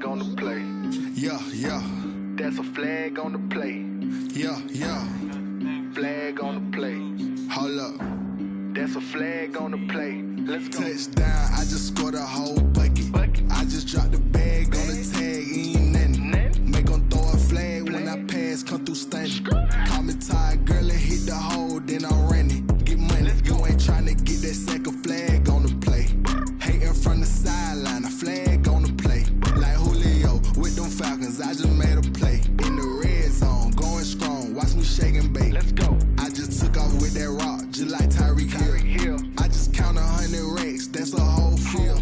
flag on the play. Yeah, yeah. That's a flag on the play. Yeah, yeah. Flag on the play. Hold up. That's a flag on the play. Let's go. Touchdown, I just scored a whole bucket. I just dropped the bag on the tag, ain't nothing. Make 'em throw a flag when I pass, come through stunning. Call me tired, girl, and hit the hole, then I'm running. Get money, you ain't tryna get that second flag on the play. Hating from the sideline, a flag on the play. Like Julio with them Falcons, I just made a play. In the red zone, going strong, watch me shake and bake. Let's go. I just took off with that rock, just like Tyreek Hill. I just count 100 racks, that's a whole field.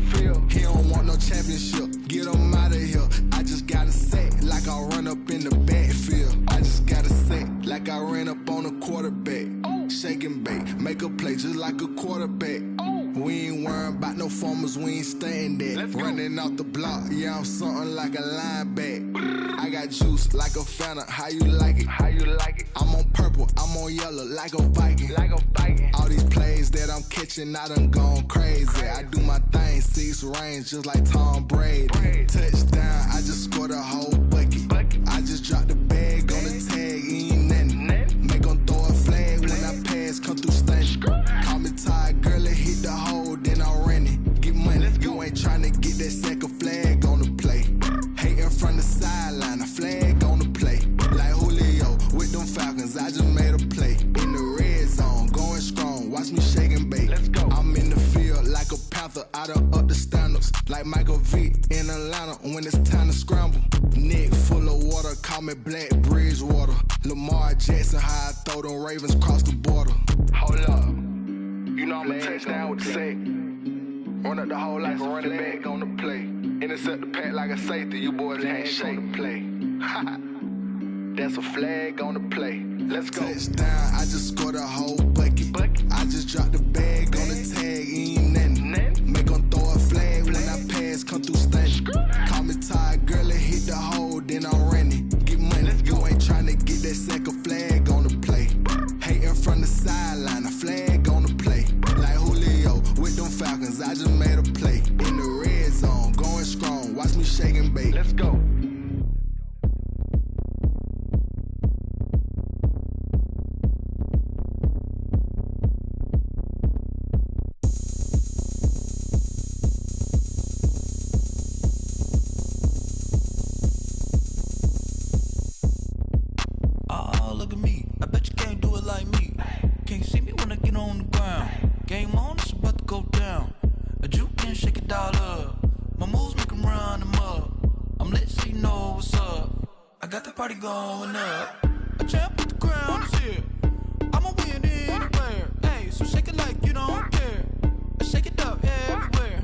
He don't want no championship, get him out of here. I just gotta say, like I run up in the backfield. I just gotta say, like I ran up on a quarterback. Shake and bake, make a play just like a quarterback. We ain't worrying about no formers, we ain't staying there. Running off the block, yeah, I'm something like a linebacker. I got juice like a Fanta, how you like it? How you like it? I'm on purple, I'm on yellow, like a Viking. Like a Viking. All these plays that I'm catching, I done gone crazy. I do my thing, 6 range, just like Tom Brady. Touchdown, I just scored a whole bucket. I just dropped the bag on the tag, ain't nothing. Make 'em throw a flag when I pass, come through stunning. Call me tired, girl, and hit the hole, then I'm running. Get money, you ain't tryna get that second flag on the play. Hating from the sideline, a flag on the play. Like Julio with them Falcons, I just made a play. In the red zone, going strong, watch me shake and bake. Let's go. I'm in the field like a Panther, I done up the standards. Like Michael Vick in Atlanta when it's time to scramble. Neck full of water, call me Black Bridgewater. Lamar Jackson, how I throw them Ravens across the border. Hold up. You know I'm a touchdown with the sack. Run up the hole like a running back on the play. Intercept the pack like a safety. You boys ain't shake the play. That's a flag on the play. Let's go. Touchdown, I just scored a whole bucket. I just dropped the bag on the tag, ain't nothing. Make 'em throw a flag when I pass, come through stunning. Call me tired, girl, and hit the hole, then I'm running. Get money, you ain't tryna get that second flag on the play. Hating from the sideline, a flag on the play. Like Julio with them Falcons, I just made a play. In the red zone, going strong, watch me shake and bake. Let's go. Oh, look at me. I bet you can't do it like me. Can't see me when I get on the ground. Game on, it's about to go down. A juke and shake it all up. My moves make 'em run them up. I'm lit so you know what's up. I got the party going up. A champ with the crown is here. I'ma win anywhere. Hey, so shake it like you don't care. I shake it up everywhere.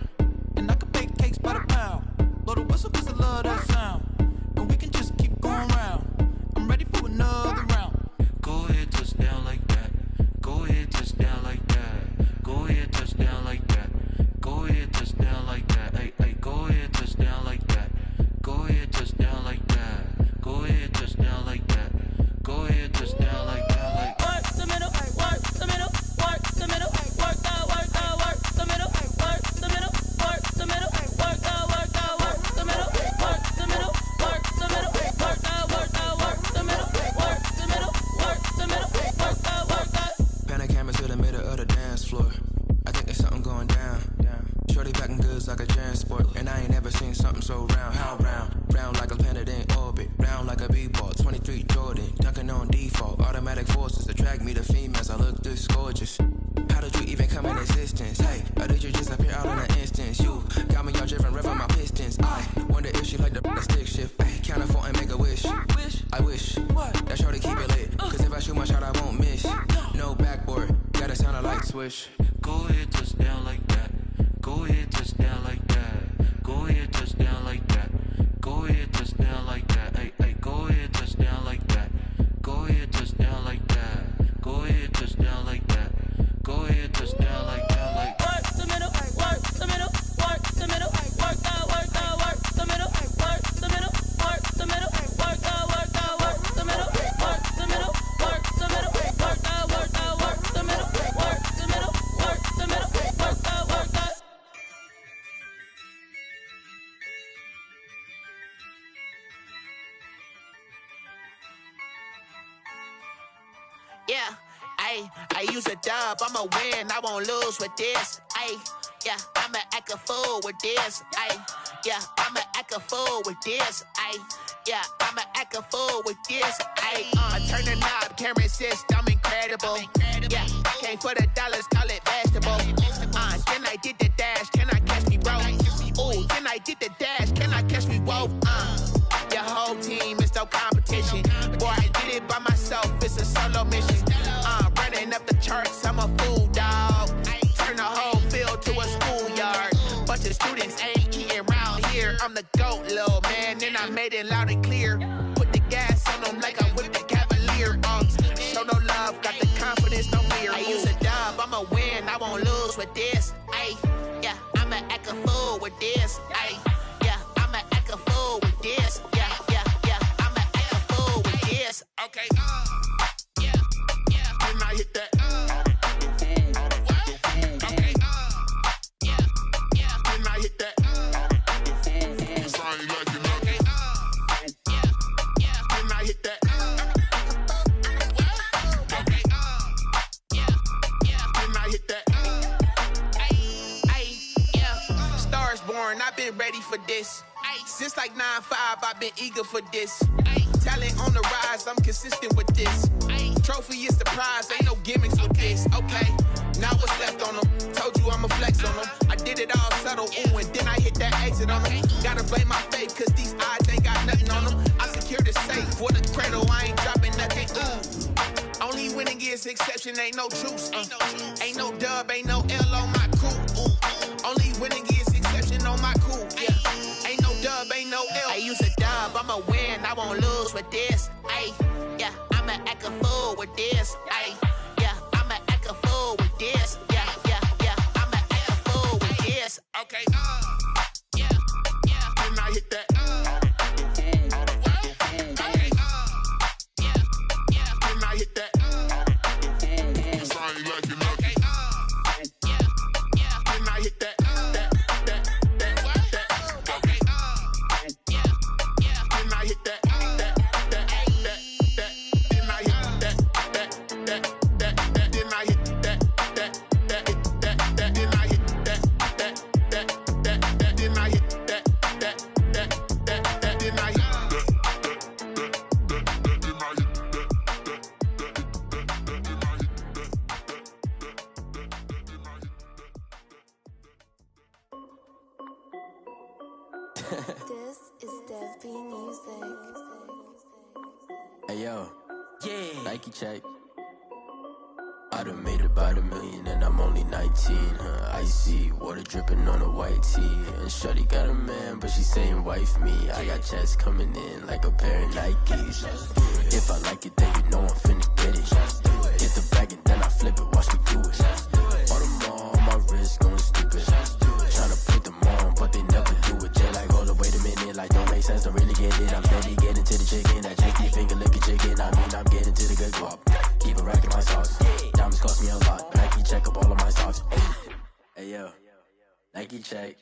And I can bake cakes by the pound. Blow the whistle 'cause I love that sound. And we can just keep going round. I'm ready for another round. Go ahead, touch down like that. Go ahead, touch down like that. Go ahead, touch down like that. Go ahead, touch down like that. Hey, hey, go ahead, touch down like that. Go ahead, touch down like that. Go ahead, touch down like that. Go ahead, touch down like that. Like work the middle, work the middle, work the middle, work that, work that, work the middle, work the middle, work the middle, work that, work that, work the middle, work the middle, work the middle, work that, work that, work the middle, work the middle, work the middle, work that, work that. Pan the camera to the middle of the dance floor. I think there's something going down. Shorty packing goods like a transport, and I ain't never seen something so round. How round? Round like a planet in orbit, round like a b-ball. 23 Jordan, dunking on default. Automatic forces attract me to females. I look this gorgeous. How did you even come in existence? Hey, or did you just appear out in an instance? You got me all driven, revving my pistons. I wonder if she like the stick shift. Ay, count a 4 and make a wish. I wish that shorty keep it lit. 'Cause if I shoot my shot, I won't miss. No backboard, gotta sound a light swish. go ahead, touch down like that. Go ahead, touch down like that. Go ahead, touch down like that. Go ahead, touch down like that. Hey, hey, go ahead, touch down like that. Go ahead, touch down like that. Go ahead, touch down like that. Go ahead, touch down like that. Like work the middle, work the middle, work the middle, work that, work that, work the middle, work the middle, work the middle, work that, work that, work the middle, work the middle, work the middle, work that, work that, work the middle, work the middle, work the middle, work that, work that. Ayy, I use a dub, I'ma win, I won't lose with this. Ayy, yeah, I'ma act a fool with this. Ayy, yeah, I'ma act a fool with this. Ayy, yeah, I'ma act a fool with this. Ayy, turn the knob, camera assist, I'm incredible. Yeah, came for the dollars, call it vegetable. Then I did the dash, can I catch me, bro? Ooh, then I did the dash, can I catch me, whoa? Your whole team is no competition. Boy, I did it by myself, it's a solo mission. Running up the charts, I'm a fool, dog. Turn the whole field to a schoolyard. Bunch of students ain't eating round here. I'm the GOAT, little man, and I made it loud and clear. Put the gas on them like I whipped the Cavalier. Show no love, got the confidence, no fear. I use a dub, I'ma win, I won't lose with this. Ayy, yeah, I'ma act a fool with this. Ayy, yeah, I'ma act a fool with this. Yeah, yeah, yeah, I'ma act a fool with this. Okay, yeah, yeah, then I hit that. Okay, yeah, yeah, then I hit that. Cause I ain't like it nothing. Yeah, yeah, then I hit that. Okay, yeah, yeah, then I hit that. Yeah, stars born, I've been ready for this. Since like 9-5, I've been eager for this. Talent on the rise, I'm consistent with this. Trophy is the prize, ain't no gimmicks with this. Okay, now what's left on them? Told you I'ma flex on them. I did it all subtle, ooh, and then I hit that exit on them. Gotta blame my faith, cause these odds ain't got nothing on them. I secure the safe for the cradle, I ain't dropping nothing, ooh. Only winning is exception, ain't no truce. Ain't no dub, ain't no L on my crew. Only winning is exception on my crew. Yeah, ain't no dub, ain't no L. I use a dub, I'ma win, I won't lose with this. Ayy, yeah, I'ma act a fool with this. Ayy, yeah, I'ma act a fool with this. Yeah, yeah, yeah, I'ma act a fool with this. Okay, yeah, yeah, then I hit that. Okay, yeah, yeah, then I hit that. Cause I ain't like it nothing. Okay, yeah, yeah, then I hit that. Okay, yeah, yeah, then I hit that. Then I hit that. Then I hit that. Then I hit that. Then I hit that. Then I hit This is Dev B Music. Hey yo, yeah, Nike check. I done made about $1 million and I'm only 19. Icy water dripping on a white tee. And shorty got a man, but she saying wife me. I got checks coming in like a pair of Nikes. If I like it, then you know I'm finna get it. Get the bag and then I flip it, watch me do it. All them on my wrist going stupid. Tryna put them on, but they never do it. Jay like, hold up, wait a minute, like don't make sense, don't really get it. I'm steady getting to the chicken, that tasty finger licking chicken. I mean, I'm getting to the good guap. Keep a rack in my socks. Diamonds cost me a lot. Nike check up all of my socks. Hey yo, Nike check.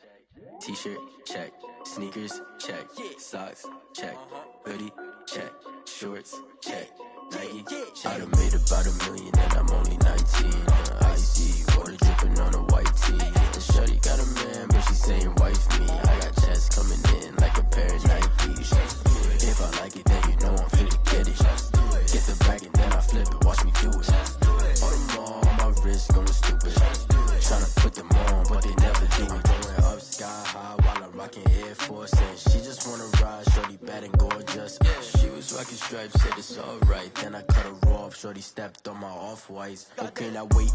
T-shirt check. Sneakers check. Socks check. Hoodie check. Shorts check. Nike. I done made about $1 million and I'm only 19. Icy water dripping on a white tee. And shorty got a man, but she saying wife me. I got checks coming in like a pair of Nikes. If I like it, then you know I'm finna get it. Get the bag and then I flip it, watch me do it. All them on my wrist going stupid. Tryna put them on, but they never do it. Going up sky high while I'm rocking Air Force. And she just wanna ride, shorty bad and gorgeous. She was rocking stripes, said it's alright. Then I cut her off, shorty stepped on my off-whites. Okay, now wait.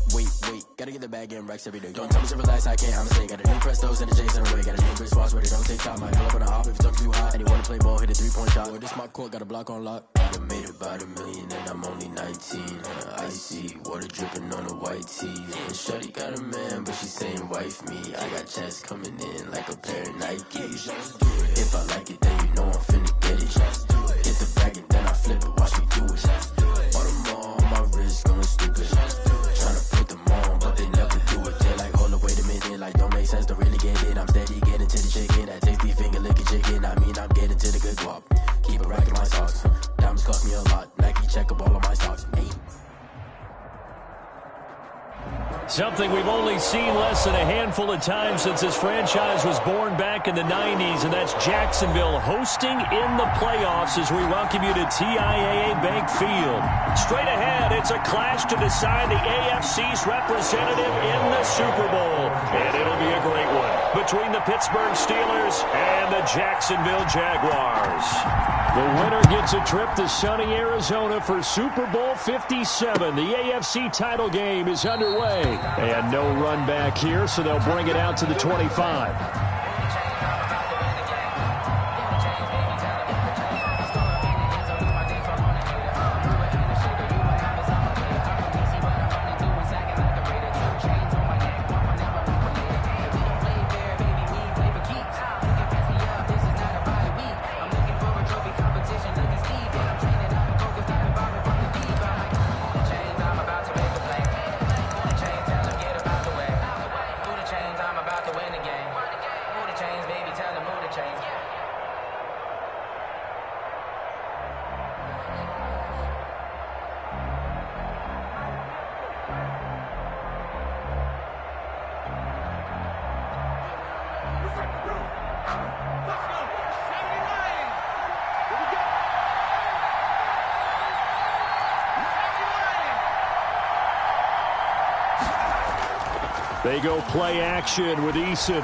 Gotta get the bag and racks every day. Don't tell me to relax, I can't, I'ma say. Got a new Prestos and a J's in the way. Got a new Chris Foss, where they don't take time. I pull up on a hop if it's talking too hot. And he wanna play ball, hit a 3-point shot. Boy, this my court, got a block on lock. I done made about $1 million and I'm only 19. Icy water dripping on a white tee. And shorty got a man, but she saying wife me. I got checks coming in like a pair of Nikes. If I like it, then you know I'm finna get it. Get the bag and then I flip it, watch me do it. All them on my wrist going stupid. Tryna put them on, but they never do it. They like, hold up, wait a minute, like don't make sense, don't really get it. I'm steady getting to the chicken, that tasty finger licking chicken. I mean, I'm getting to the good guap. Keep a rack in my socks. Diamonds cost me a lot. Nike check up all of my stocks. Hey. Something we've only seen less than a handful of times since this franchise was born back in the 90s, and that's Jacksonville hosting in the playoffs as we welcome you to TIAA Bank Field. Straight ahead, it's a clash to decide the AFC's representative in the Super Bowl, and it'll be a great one between the Pittsburgh Steelers and the Jacksonville Jaguars. The winner gets a trip to sunny Arizona for Super Bowl 57. The AFC title game is underway. And no run back here, so they'll bring it out to the 25. They go play action with Eason.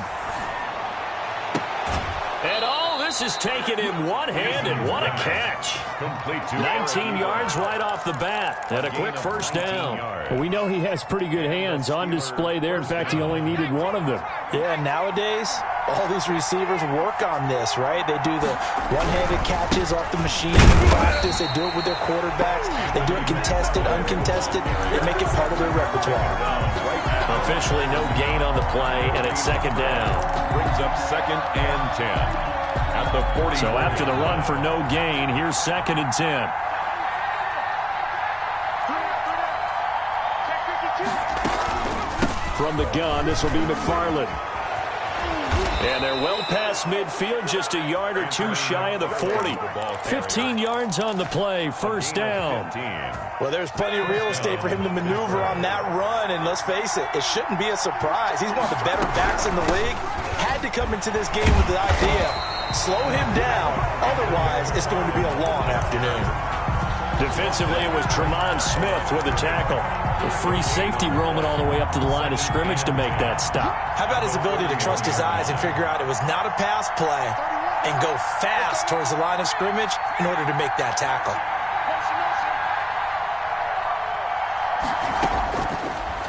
And all this is taken in one hand, and what a catch. 19 yards right off the bat, and a quick first down. Well, we know he has pretty good hands on display there. In fact, he only needed one of them. Yeah, nowadays, all these receivers work on this, right? They do the one-handed catches off the machine in practice. They do it with their quarterbacks. They do it contested, uncontested. They make it part of their repertoire. Officially no gain on the play, and it's second down. Brings up 2nd and 10 at the 40. So after the run for no gain, here's 2nd and 10. From the gun, this will be McFarland. And they're well past midfield, just a yard or two shy of the 40. 15 yards on the play, first down. Well, there's plenty of real estate for him to maneuver on that run, and let's face it, it shouldn't be a surprise. He's one of the better backs in the league. Had to come into this game with the idea, slow him down, otherwise it's going to be a long afternoon. Defensively, it was Tremont Smith with the tackle. A free safety roaming all the way up to the line of scrimmage to make that stop. How about his ability to trust his eyes and figure out it was not a pass play and go fast towards the line of scrimmage in order to make that tackle.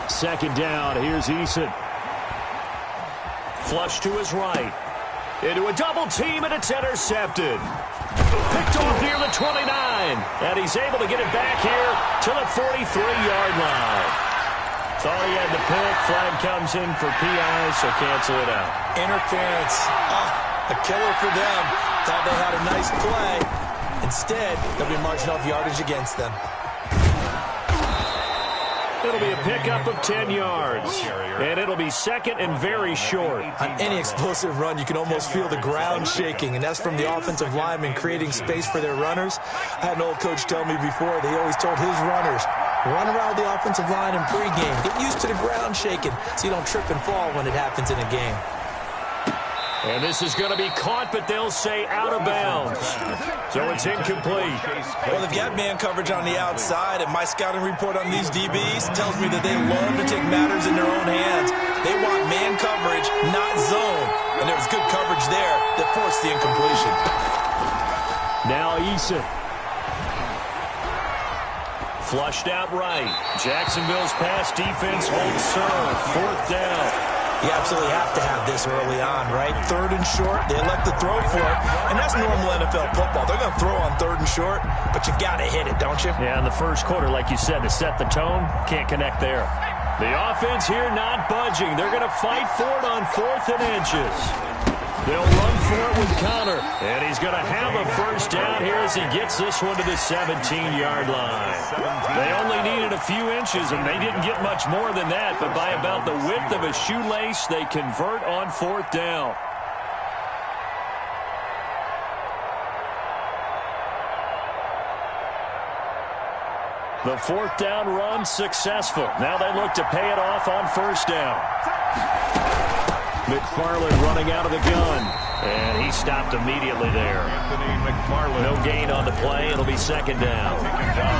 Second down, here's Eason. Flush to his right. Into a double team, and it's intercepted. Picked off near the 29, and he's able to get it back here to the 43-yard line. Thought he had the pick. Flag comes in for PI, so cancel it out. Interference. A killer for them. Thought they had a nice play. Instead, they'll be marching off yardage against them. It'll be a pickup of 10 yards, and it'll be second and very short. On any explosive run, you can almost feel the ground shaking, and that's from the offensive linemen creating space for their runners. I had an old coach tell me before, they always told his runners, run around the offensive line in pregame. Get used to the ground shaking so you don't trip and fall when it happens in a game. And this is going to be caught, but they'll say out of bounds. So it's incomplete. Well, they've got man coverage on the outside, and my scouting report on these DBs tells me that they love to take matters in their own hands. They want man coverage, not zone. And there was good coverage there that forced the incompletion. Now Eason. Flushed out right. Jacksonville's pass defense holds serve. Fourth down. You absolutely have to have this early on, right? 3rd and short, they elect to throw for it, and that's normal NFL football. They're going to throw on 3rd and short, but you got to hit it, don't you? Yeah, in the first quarter, like you said, to set the tone, can't connect there. The offense here not budging. They're going to fight for it on 4th and inches. They'll run for it with Connor, and he's going to have a first down here as he gets this one to the 17-yard line. They only needed a few inches, and they didn't get much more than that, but by about the width of a shoelace, they convert on 4th down. The fourth down run successful. Now they look to pay it off on first down. McFarland running out of the gun. And he stopped immediately there. No gain on the play. It'll be second down.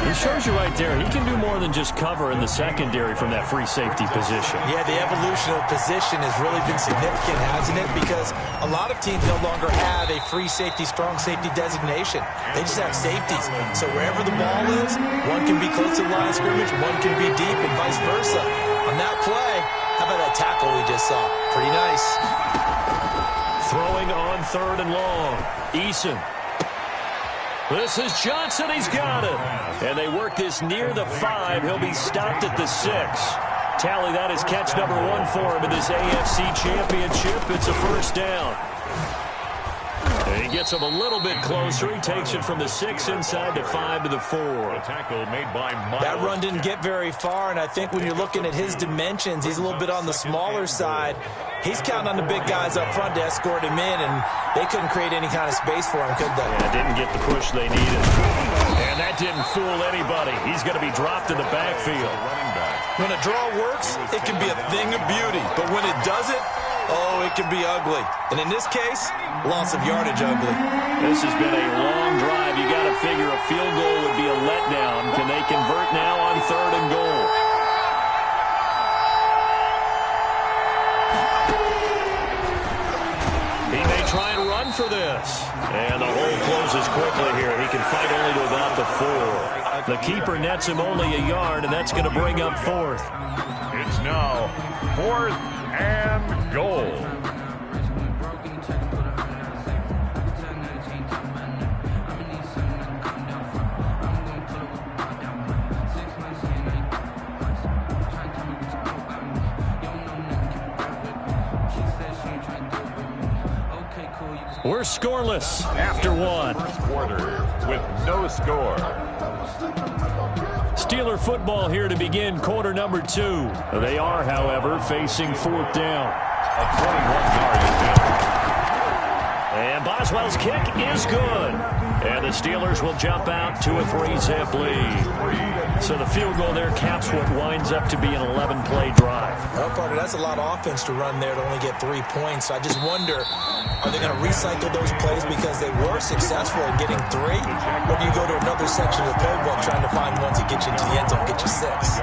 He shows you right there, he can do more than just cover in the secondary from that free safety position. Yeah, the evolution of position has really been significant, hasn't it? Because a lot of teams no longer have a free safety, strong safety designation. They just have safeties. So wherever the ball is, one can be close to the line of scrimmage, one can be deep, and vice versa. On that play, how about that tackle we just saw? Pretty nice. Throwing on third and long. Eason. This is Johnson. He's got it. And they work this near the 5. He'll be stopped at the 6. Tally, that is catch number 1 for him in this AFC Championship. It's a first down. And he gets him a little bit closer. He takes it from the 6 inside the 5 to the 4. A tackle made by Miles. That run didn't get very far, and I think when you're looking at his dimensions, he's a little bit on the smaller side. He's counting on the big guys up front to escort him in, and they couldn't create any kind of space for him, could they? Yeah, didn't get the push they needed. And that didn't fool anybody. He's going to be dropped in the backfield. When a draw works, it can be a thing of beauty, but when it doesn't, oh, it can be ugly. And in this case, loss of yardage ugly. This has been a long drive. You got to figure a field goal would be a letdown. Can they convert now on third and goal? He may try and run for this. And the hole closes quickly here. He can fight only to about the 4. The keeper nets him only a yard, and that's going to bring up fourth. It's now 4th and goal. We're scoreless after 1. First quarter with no score. Steeler football here to begin quarter number 2. They are, however, facing fourth down. A 21-yard attempt. And Boswell's kick is good. And the Steelers will jump out to a 3-zip lead. So the field goal there caps what winds up to be an 11-play drive. Well, Carter, that's a lot of offense to run there to only get 3 points. I just wonder, are they going to recycle those plays because they were successful in getting 3? Or do you go to another section of the playbook trying to find ones that get you into the end zone, get you 6?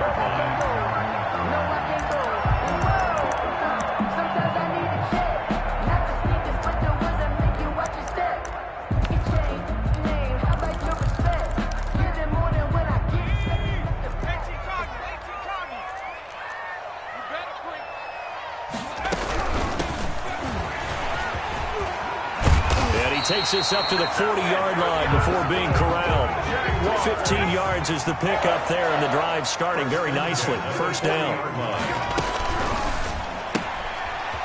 Takes us up to the 40-yard line before being corralled. 15 yards is the pickup there, and the drive starting very nicely. First down.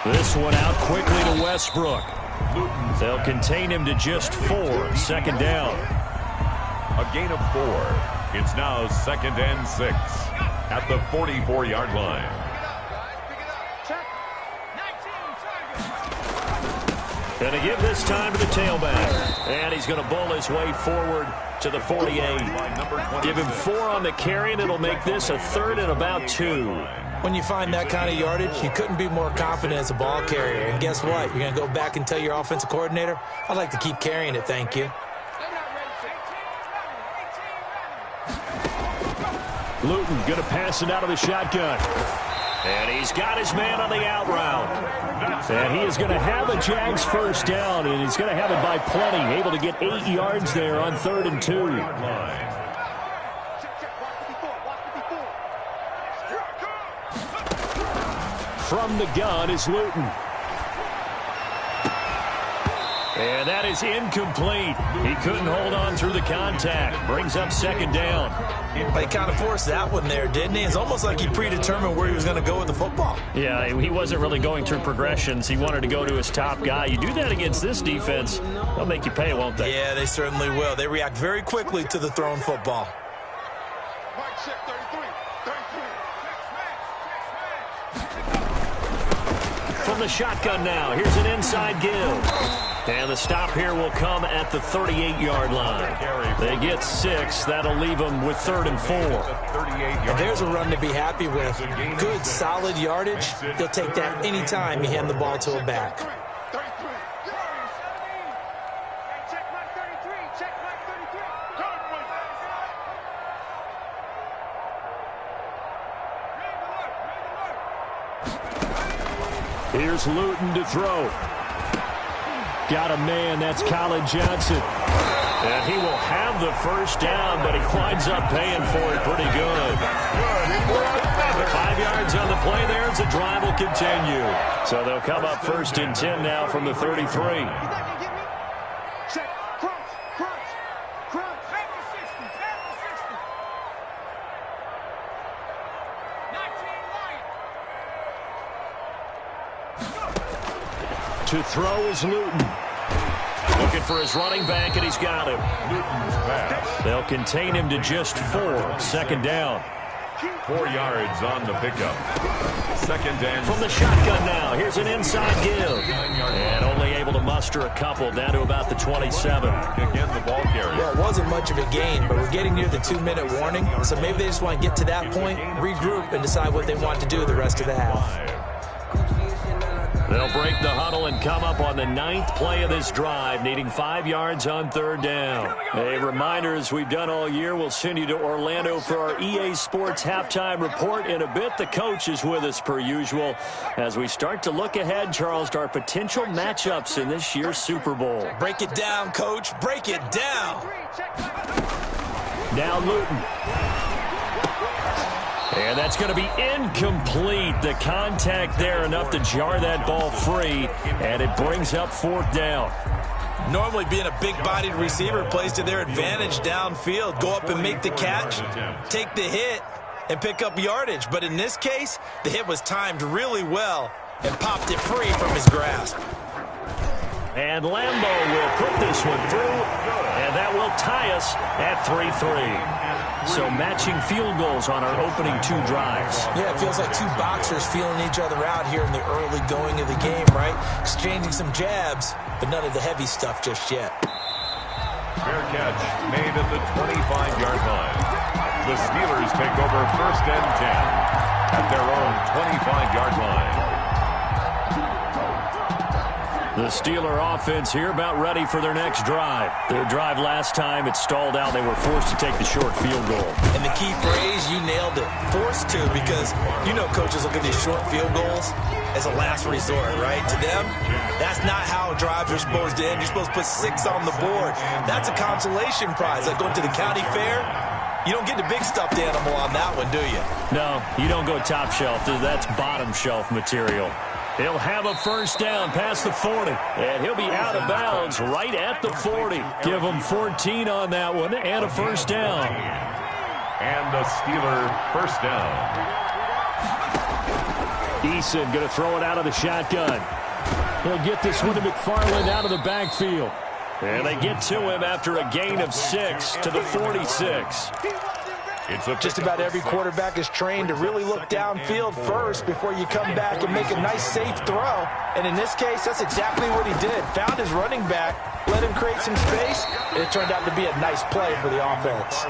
This one out quickly to Westbrook. They'll contain him to just 4. Second down. A gain of 4. It's now 2nd and 6 at the 44-yard line. Going to give this time to the tailback. And he's going to bowl his way forward to the 48. Give him 4 on the carry, and it'll make this a 3rd and about 2. When you find that kind of yardage, you couldn't be more confident as a ball carrier. And guess what? You're going to go back and tell your offensive coordinator, I'd like to keep carrying it, thank you. Luton going to pass it out of the shotgun. And he's got his man on the out route. And he is going to have a Jags first down, and he's going to have it by plenty. Able to get 8 yards there on 3rd and 2. From the gun is Luton. And that is incomplete. He couldn't hold on through the contact. Brings up second down. But he kind of forced that one there, didn't he? It's almost like he predetermined where he was going to go with the football. Yeah, he wasn't really going through progressions. He wanted to go to his top guy. You do that against this defense, they'll make you pay, won't they? Yeah, they certainly will. They react very quickly to the thrown football. From the shotgun now, here's an inside give. And the stop here will come at the 38-yard line. They get 6. That'll leave them with 3rd and 4. And there's a run to be happy with. Good, solid yardage. He'll take that anytime you hand the ball to a back. Here's Luton to throw. Got a man, that's Colin Johnson. And he will have the first down, but he winds up paying for it pretty good. 5 yards on the play there as the drive will continue. So they'll come up 1st and 10 now from the 33. To throw is Luton. Looking for his running back, and he's got him. They'll contain him to just 4. 2nd down. 4 yards on the pickup. 2nd and from the shotgun now. Here's an inside give. And only able to muster a couple down to about the 27. Again, the ball carrier. Well, it wasn't much of a gain, but we're getting near the 2-minute warning. So maybe they just want to get to that point, regroup, and decide what they want to do the rest of the half. They'll break the huddle and come up on the 9th play of this drive, needing 5 yards on 3rd down. A reminder, as we've done all year, we'll send you to Orlando for our EA Sports halftime report in a bit. The coach is with us per usual as we start to look ahead, Charles, to our potential matchups in this year's Super Bowl. Break it down, Coach. Break it down. Now Luton. And that's going to be incomplete. The contact there enough to jar that ball free, and it brings up 4th down. Normally being a big-bodied receiver plays to their advantage downfield. Go up and make the catch, take the hit, and pick up yardage. But in this case, the hit was timed really well and popped it free from his grasp. And Lambeau will put this one through, and that will tie us at 3-3. So matching field goals on our opening 2 drives. Yeah, it feels like 2 boxers feeling each other out here in the early going of the game, right? Exchanging some jabs, but none of the heavy stuff just yet. Fair catch made at the 25-yard line. The Steelers take over 1st and 10 at their own 25-yard line. The Steeler offense here about ready for their next drive. Their drive last time, it stalled out. They were forced to take the short field goal. And the key phrase, you nailed it. Forced to, because you know coaches look at these short field goals as a last resort, right? To them, that's not how drives are supposed to end. You're supposed to put 6 on the board. That's a consolation prize. Like going to the county fair, you don't get the big stuffed animal on that one, do you? No, you don't go top shelf. That's bottom shelf material. He'll have a first down past the 40, and he'll be out of bounds right at the 40. Give him 14 on that one and a first down. And the Steeler first down. Eason going to throw it out of the shotgun. He'll get this one to McFarland out of the backfield. And they get to him after a gain of 6 to the 46. Just about every quarterback is trained to really look downfield first before you come back and make a nice, safe throw. And in this case, that's exactly what he did. Found his running back, let him create some space, and it turned out to be a nice play for the offense.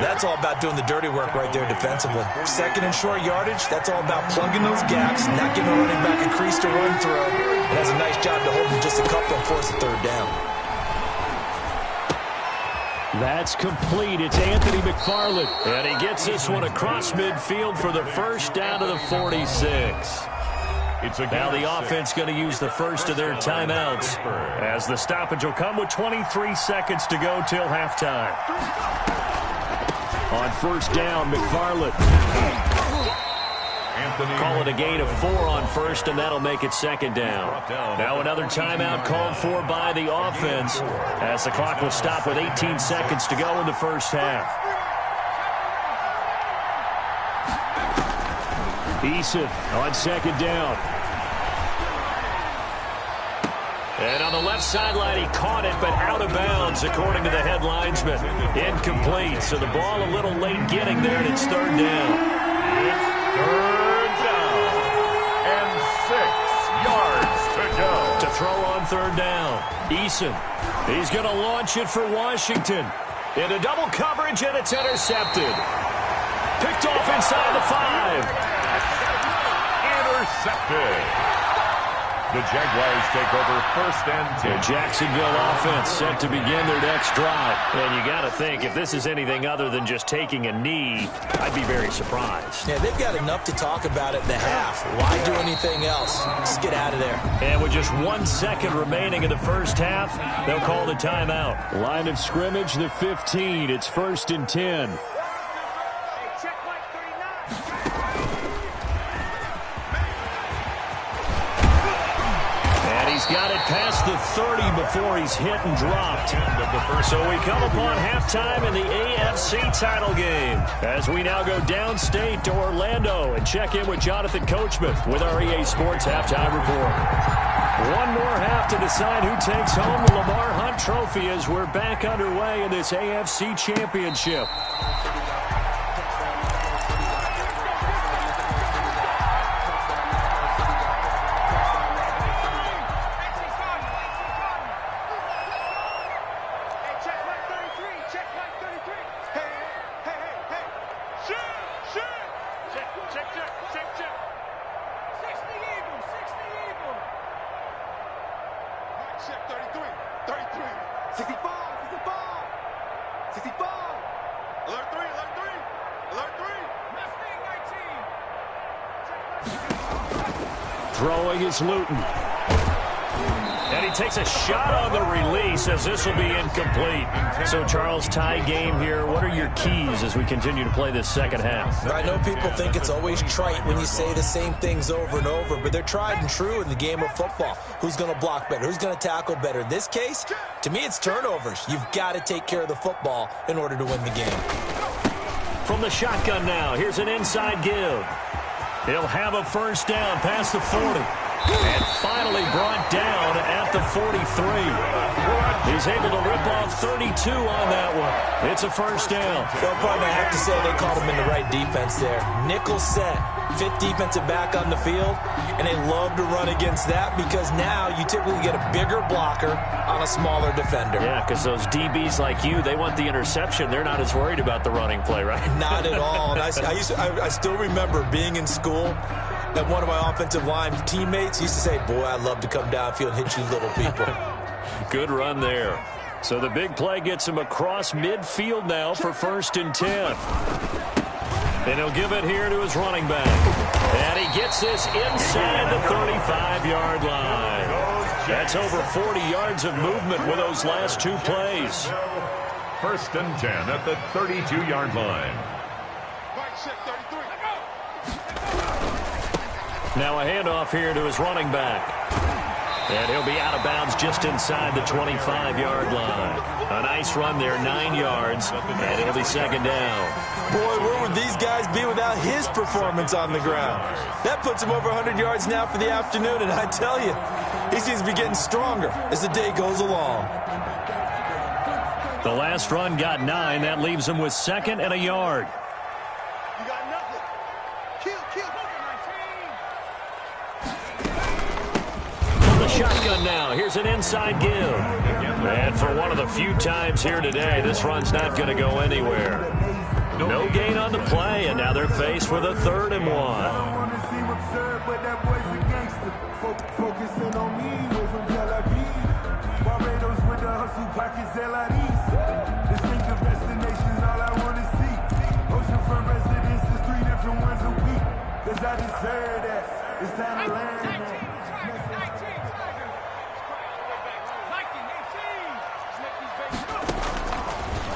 That's all about doing the dirty work right there defensively. 2nd and short yardage, that's all about plugging those gaps, not giving the running back a crease to run through. It has a nice job to hold him just a couple and force a 3rd down. That's complete. It's Anthony McFarland. And he gets this one across midfield for the first down to the 46. Now the offense going to use the first of their timeouts as the stoppage will come with 23 seconds to go till halftime. On first down, McFarland. Call it a gain of 4 on first, and that'll make it 2nd down. Now another timeout called for by the offense as the clock will stop with 18 seconds to go in the first half. Eason on 2nd down. And on the left sideline, he caught it, but out of bounds, according to the head linesman. Incomplete, so the ball a little late getting there, and it's 3rd down. It's 3rd down, and 6 yards to go. To throw on third down. Eason, he's going to launch it for Washington. Into double coverage, and it's intercepted. Picked off inside the 5. Intercepted. The Jaguars take over first and 10. The Jacksonville offense set to begin their next drive. And you got to think, if this is anything other than just taking a knee, I'd be very surprised. Yeah, they've got enough to talk about at the half. Why do anything else? Just get out of there. And with just 1 second remaining in the first half, they'll call the timeout. Line of scrimmage, the 15. It's first and 10. He's got it past the 30 before he's hit and dropped. So we come upon halftime in the AFC title game as we now go downstate to Orlando and check in with Jonathan Coachman with our EA Sports Halftime Report. One more half to decide who takes home the Lamar Hunt Trophy as we're back underway in this AFC Championship. Throwing is Luton. And he takes a shot on the release as this will be incomplete. So, Charles, tie game here. What are your keys as we continue to play this second half? I know people think it's always trite when you say the same things over and over, but they're tried and true in the game of football. Who's going to block better? Who's going to tackle better? In this case, to me, it's turnovers. You've got to take care of the football in order to win the game. From the shotgun now, here's an inside give. He'll have a first down past the 40. And finally brought down at the 43. He's able to rip off 32 on that one. It's a first down. Well, partner, I have to say they called him in the right defense there. Nickel set, fifth defensive back on the field, and they love to run against that because now you typically get a bigger blocker on a smaller defender. Yeah, because those DBs like you, they want the interception. They're not as worried about the running play, right? Not at all. And I still remember being in school, and one of my offensive line teammates used to say, boy, I'd love to come downfield and hit you little people. Good run there. So the big play gets him across midfield now for first and 10. And he'll give it here to his running back. And he gets this inside the 35-yard line. That's over 40 yards of movement with those last two plays. First and 10 at the 32-yard line. Now a handoff here to his running back. And he'll be out of bounds just inside the 25-yard line. A nice run there, 9 yards, and it'll be second down. Boy, where would these guys be without his performance on the ground? That puts him over 100 yards now for the afternoon, and I tell you, he seems to be getting stronger as the day goes along. The last run got 9. That leaves him with second and a yard. Shotgun now. Here's an inside give. And for one of the few times here today, this run's not going to go anywhere. No gain on the play, and now they're faced with a 3rd and 1.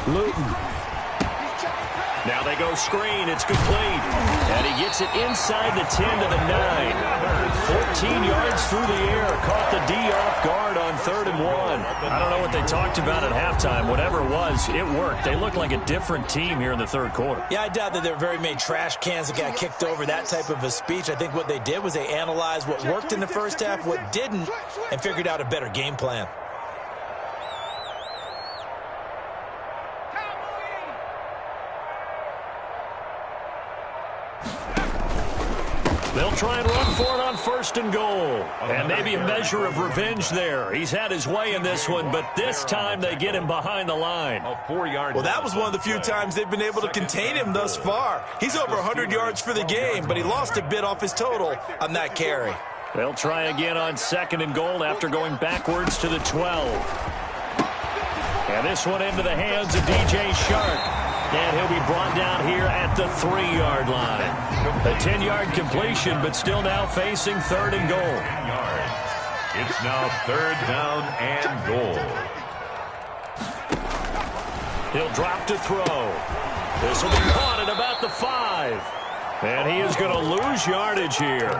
Luton. Now they go screen. It's complete. And he gets it inside the 10 to the 9. 14 yards through the air. Caught the D off guard on 3rd and 1. I don't know what they talked about at halftime. Whatever it was, it worked. They look like a different team here in the third quarter. Yeah, I doubt that there were very many trash cans that got kicked over, that type of a speech. I think what they did was they analyzed what worked in the first half, what didn't, and figured out a better game plan. They'll try and run for it on 1st and goal. And maybe a measure of revenge there. He's had his way in this one, but this time they get him behind the line. Well, that was one of the few times they've been able to contain him thus far. He's over 100 yards for the game, but he lost a bit off his total on that carry. They'll try again on 2nd and goal after going backwards to the 12. And this one into the hands of DJ Shark. And he'll be brought down here at the 3-yard line. A 10-yard completion, but still now facing 3rd and goal. It's now 3rd down and goal. He'll drop to throw. This will be caught at about the 5. And he is going to lose yardage here.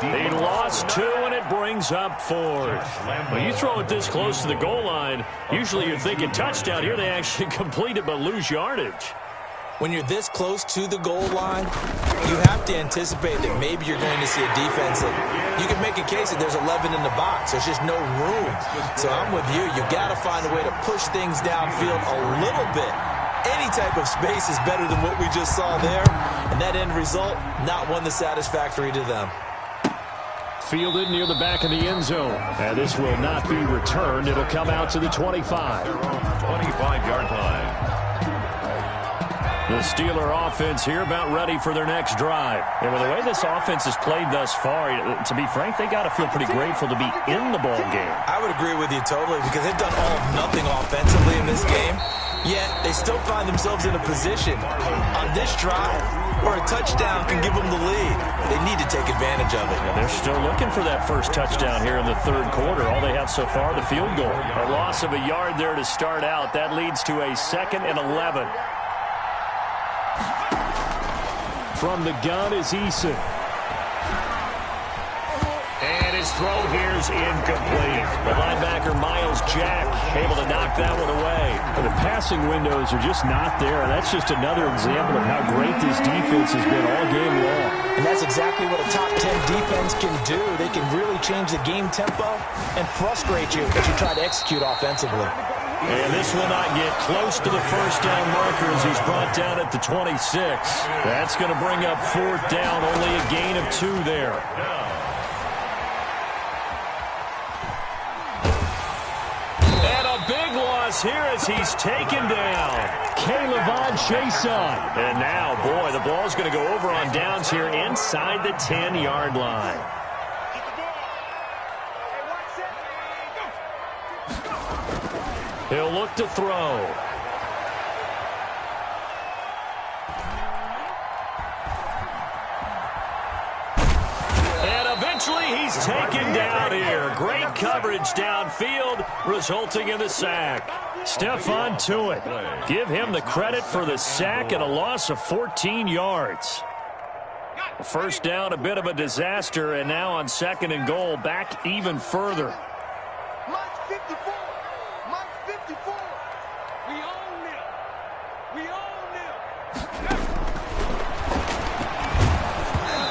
He lost 2, and it brings up 4th. When you throw it this close to the goal line, usually you're thinking touchdown. Here they actually complete it but lose yardage. When you're this close to the goal line, you have to anticipate that maybe you're going to see a defense that you can make a case that there's 11 in the box. There's just no room. So I'm with you. You got to find a way to push things downfield a little bit. Any type of space is better than what we just saw there. And that end result, not one that's satisfactory to them. Fielded near the back of the end zone. And this will not be returned. It'll come out to the 25. 25-yard line. The Steeler offense here about ready for their next drive. And with the way this offense has played thus far, to be frank, they got to feel pretty grateful to be in the ball game. I would agree with you totally because they've done all of nothing offensively in this game. Yet they still find themselves in a position on this drive where a touchdown can give them the lead. They need to take advantage of it. And they're still looking for that first touchdown here in the 3rd quarter. All they have so far, the field goal. A loss of a yard there to start out. That leads to a 2nd and 11. From the gun is Eason. And his throw here is incomplete. The linebacker, Miles Jack, able to knock that one away. But the passing windows are just not there. And that's just another example of how great this defense has been all game long. And that's exactly what a top 10 defense can do. They can really change the game tempo and frustrate you as you try to execute offensively. And this will not get close to the first down marker as he's brought down at the 26. That's going to bring up 4th down, only a gain of 2 there. And a big loss here as he's taken down. Caleb Chason. And now, boy, the ball's going to go over on downs here inside the 10-yard line. He'll look to throw. And eventually he's taken down here. Great coverage downfield, resulting in the sack. Stephon Tuitt. Give him the credit for the sack and a loss of 14 yards. First down, a bit of a disaster, and now on 2nd and goal, back even further.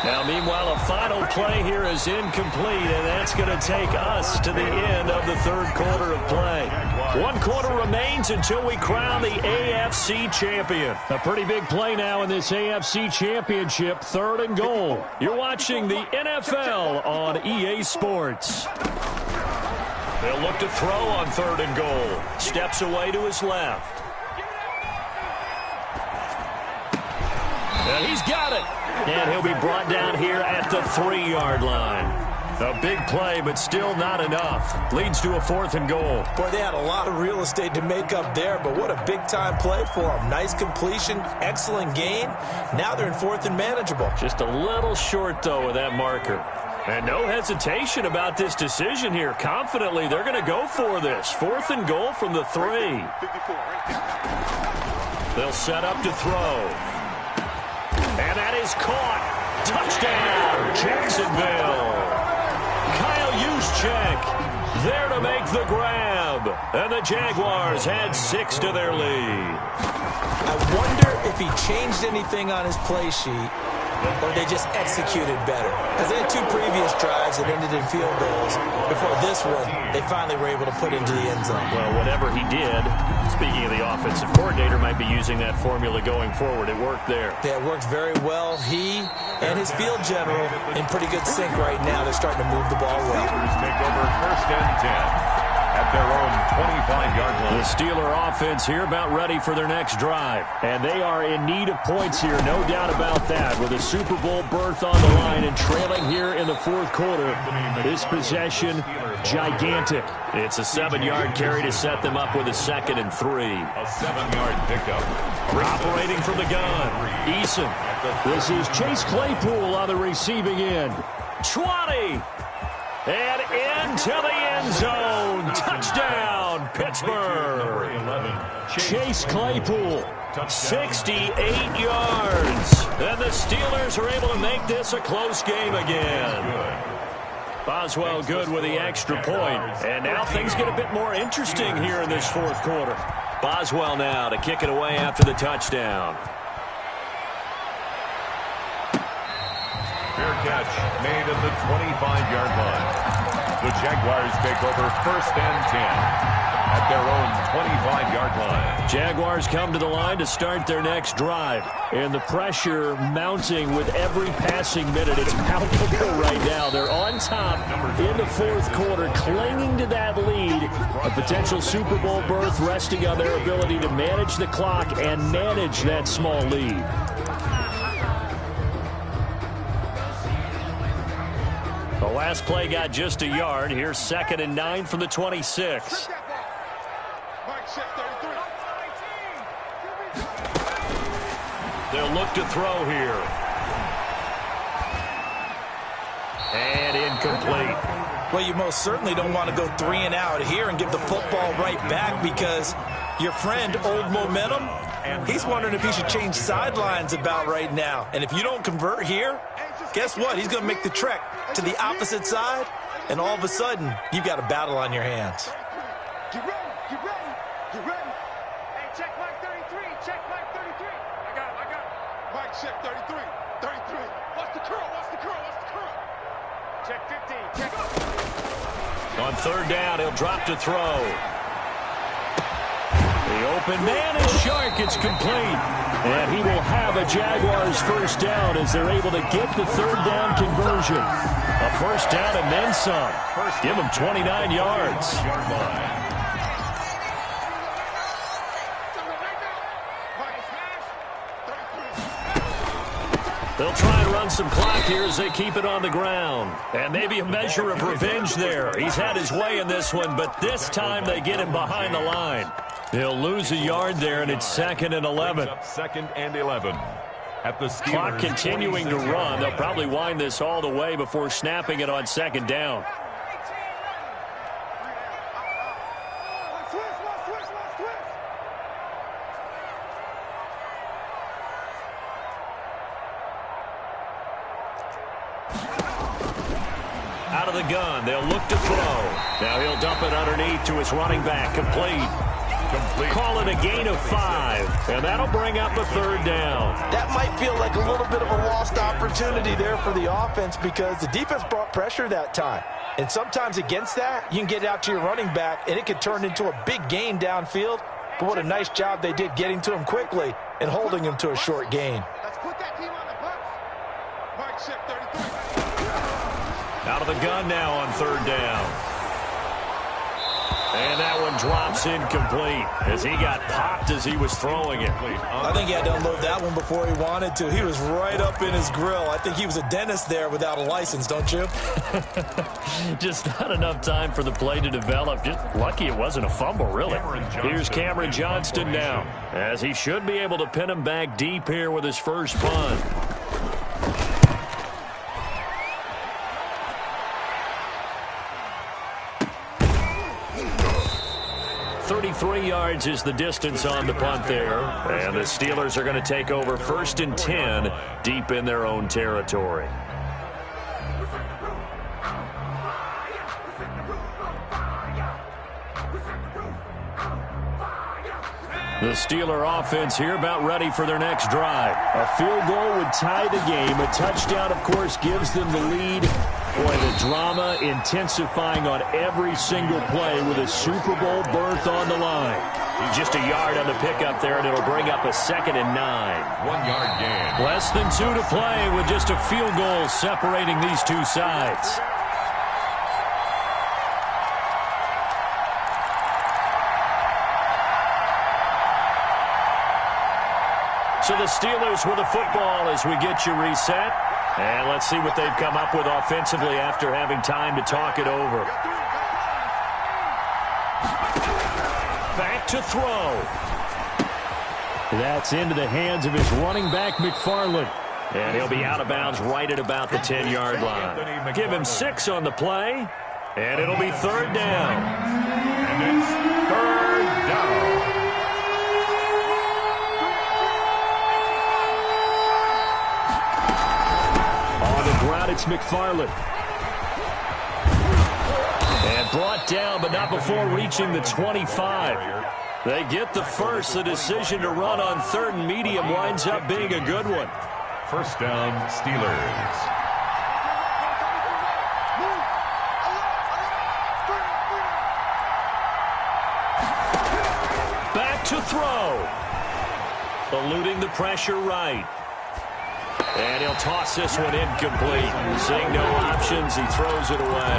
Now, meanwhile, a final play here is incomplete, and that's going to take us to the end of the 3rd quarter of play. 1 quarter remains until we crown the AFC champion. A pretty big play now in this AFC championship, 3rd and goal. You're watching the NFL on EA Sports. They'll look to throw on 3rd and goal. Steps away to his left. And he's got it. And he'll be brought down here at the 3-yard line. A big play, but still not enough. Leads to a 4th and goal. Boy, they had a lot of real estate to make up there, but what a big-time play for them. Nice completion, excellent gain. Now they're in 4th and manageable. Just a little short, though, with that marker. And no hesitation about this decision here. Confidently, they're going to go for this. 4th and goal from the 3. They'll set up to throw. And that is caught. Touchdown, Jacksonville. Kyle Juszczyk there to make the grab. And the Jaguars had 6 to their lead. I wonder if he changed anything on his play sheet or they just executed better? Because they had 2 previous drives that ended in field goals. Before this one, they finally were able to put into the end zone. Well, whatever he did, speaking of the offensive coordinator, might be using that formula going forward. It worked there. Yeah, it worked very well. He and his field general in pretty good sync right now. They're starting to move the ball well. Steelers take over first and 10 at their own 25-yard line. The Steeler offense here about ready for their next drive. And they are in need of points here, no doubt about that. With a Super Bowl berth on the line and trailing here in the fourth quarter. This possession, gigantic. It's a 7-yard carry to set them up with a 2nd and 3. A 7-yard pickup. Operating from the gun, Eason. This is Chase Claypool on the receiving end. 20. And into the end zone. Touchdown, Pittsburgh. Chase Claypool, 68 yards. And the Steelers are able to make this a close game again. Boswell good with the extra point. And now things get a bit more interesting here in this fourth quarter. Boswell now to kick it away after the touchdown. Fair catch made at the 25-yard line. The Jaguars take over first and 10 at their own 25-yard line. Jaguars come to the line to start their next drive. And the pressure mounting with every passing minute. It's palpable right now. They're on top in the fourth quarter, clinging to that lead. A potential Super Bowl berth resting on their ability to manage the clock and manage that small lead. The last play got just a yard. Here's 2nd and 9 from the 26. They'll look to throw here. And incomplete. Well, you most certainly don't want to go 3 and out here and give the football right back, because your friend, Old Momentum, he's wondering if he should change sidelines about right now. And if you don't convert here, guess what? He's going to make the trek to the opposite side, and all of a sudden, you've got a battle on your hands. Get ready, get ready, get ready. Hey, check Mike 33, check Mike 33. I got it. Mike, check 33, 33. What's the curl, what's the curl, what's the curl? Check 15, check. On 3rd down, he'll drop to throw. The open man is Shark. It's complete. And he will have a Jaguars first down as they're able to get the 3rd down conversion. A first down and then some. Give him 29 yards. They'll try and run some clock here as they keep it on the ground. And maybe a measure of revenge there. He's had his way in this one, but this time they get him behind the line. They'll lose a yard there, and it's 2nd and 11. 2nd and 11. At the Steelers. Clock continuing to run. They'll probably wind this all the way before snapping it on 2nd down. Out of the gun, they'll look to throw. Now he'll dump it underneath to his running back. Complete. Call it a gain of 5, and that'll bring up a 3rd down. That might feel like a little bit of a lost opportunity there for the offense, because the defense brought pressure that time. And sometimes against that, you can get out to your running back, and it could turn into a big gain downfield. But what a nice job they did getting to him quickly and holding him to a short gain. Let's put that team on the bus. Mike, check 33. Out of the gun now on 3rd down. And that one drops incomplete as he got popped as he was throwing it. I think he had to unload that one before he wanted to. He was right up in his grill. I think he was a dentist there without a license, don't you? Just not enough time for the play to develop. Just lucky it wasn't a fumble, really. Here's Cameron Johnston now, as he should be able to pin him back deep here with his first punt. 33 yards is the distance on the punt there. And the Steelers are going to take over 1st and 10 deep in their own territory. The Steeler offense here about ready for their next drive. A field goal would tie the game. A touchdown, of course, gives them the lead. Boy, the drama intensifying on every single play with a Super Bowl berth on the line. Just a yard on the pickup there, and it'll bring up a 2nd and 9. 1 yard gain. Less than 2 to play with just a field goal separating these two sides. So the Steelers with the football as we get you reset. And let's see what they've come up with offensively after having time to talk it over. Back to throw. That's into the hands of his running back, McFarland. And he'll be out of bounds right at about the 10-yard line. Give him 6 on the play. And it'll be 3rd down. And it's 3rd down. It's McFarland. And brought down, but not before reaching the 25. They get the first. The decision to run on 3rd and medium winds up being a good one. 1st down, Steelers. Back to throw. Eluding the pressure right. And he'll toss this one incomplete. Seeing no options, he throws it away.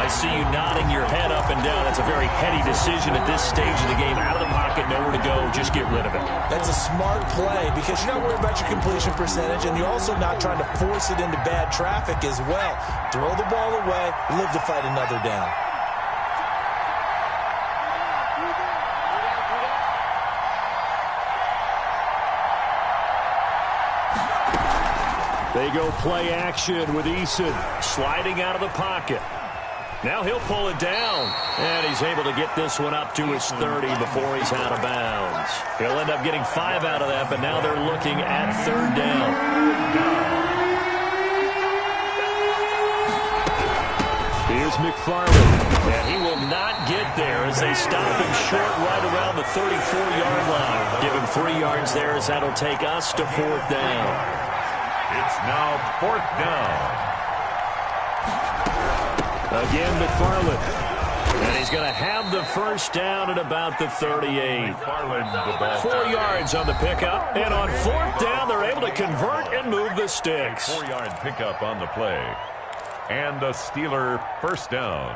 I see you nodding your head up and down. That's a very heady decision at this stage of the game. Out of the pocket, nowhere to go. Just get rid of it. That's a smart play because you're not worried about your completion percentage, and you're also not trying to force it into bad traffic as well. Throw the ball away, live to fight another down. They go play action with Eason sliding out of the pocket. Now he'll pull it down, and he's able to get this one up to his 30 before he's out of bounds. He'll end up getting 5 out of that, but now they're looking at 3rd down. Here's McFarland, and he will not get there as they stop him short right around the 34-yard line. Give him 3 yards there as that'll take us to 4th down. It's now 4th down. Again, McFarland. And he's going to have the first down at about the 38. 4 yards on the pickup. And on 4th down, they're able to convert and move the sticks. 4-yard pickup on the play. And a Steeler 1st down.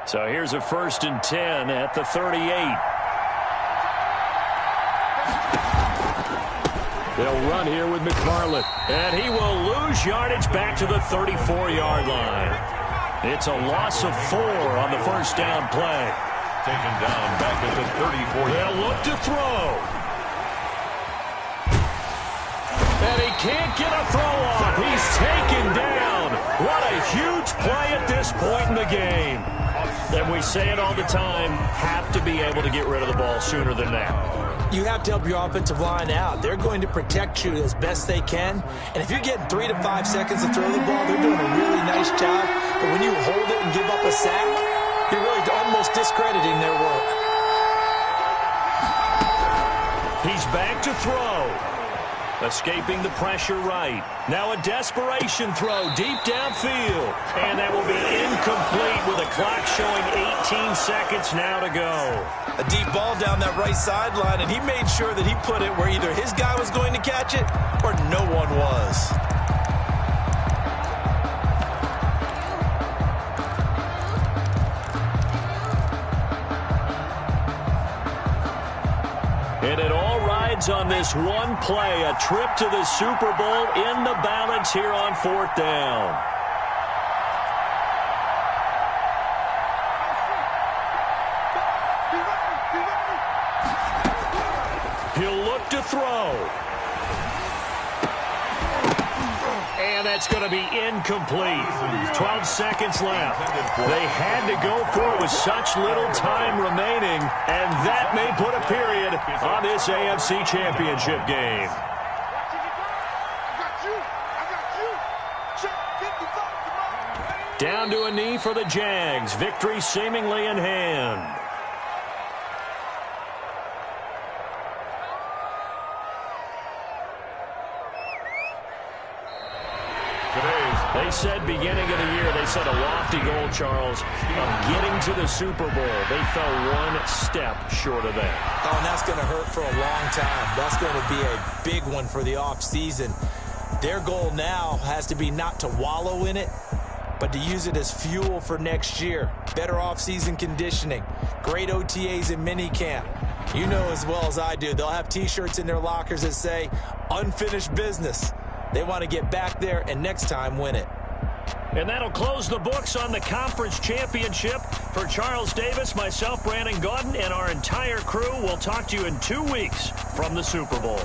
So here's a 1st and 10 at the 38. They'll run here with McFarland. And he will lose yardage back to the 34-yard line. It's a loss of 4 on the 1st down play. Taken down back at the 34. They'll look to throw. And he can't get a throw off. He's taken down. What a huge play at this point in the game. And we say it all the time, have to be able to get rid of the ball sooner than that. You have to help your offensive line out. They're going to protect you as best they can. And if you're getting 3 to 5 seconds to throw the ball, they're doing a really nice job. But when you hold it and give up a sack, you're really almost discrediting their work. He's back to throw. Escaping the pressure right. Now a desperation throw deep downfield. And that will be incomplete with a clock showing 18 seconds now to go. A deep ball down that right sideline, and he made sure that he put it where either his guy was going to catch it or no one was. And it all rides on this one play, a trip to the Super Bowl in the balance here on 4th down. He'll look to throw. And that's going to be incomplete. 12 seconds left. They had to go for it with such little time remaining, and that may put a period on this AFC Championship game. Down to a knee for the Jags. Victory seemingly in hand. They said beginning of the year, they set a lofty goal, Charles, of getting to the Super Bowl. They fell one step short of that. Oh, and that's going to hurt for a long time. That's going to be a big one for the offseason. Their goal now has to be not to wallow in it, but to use it as fuel for next year. Better offseason conditioning, great OTAs and minicamp. You know as well as I do, they'll have T-shirts in their lockers that say, unfinished business. They want to get back there and next time win it. And that'll close the books on the conference championship. For Charles Davis, myself, Brandon Gaudin, and our entire crew, we'll talk to you in 2 weeks from the Super Bowl.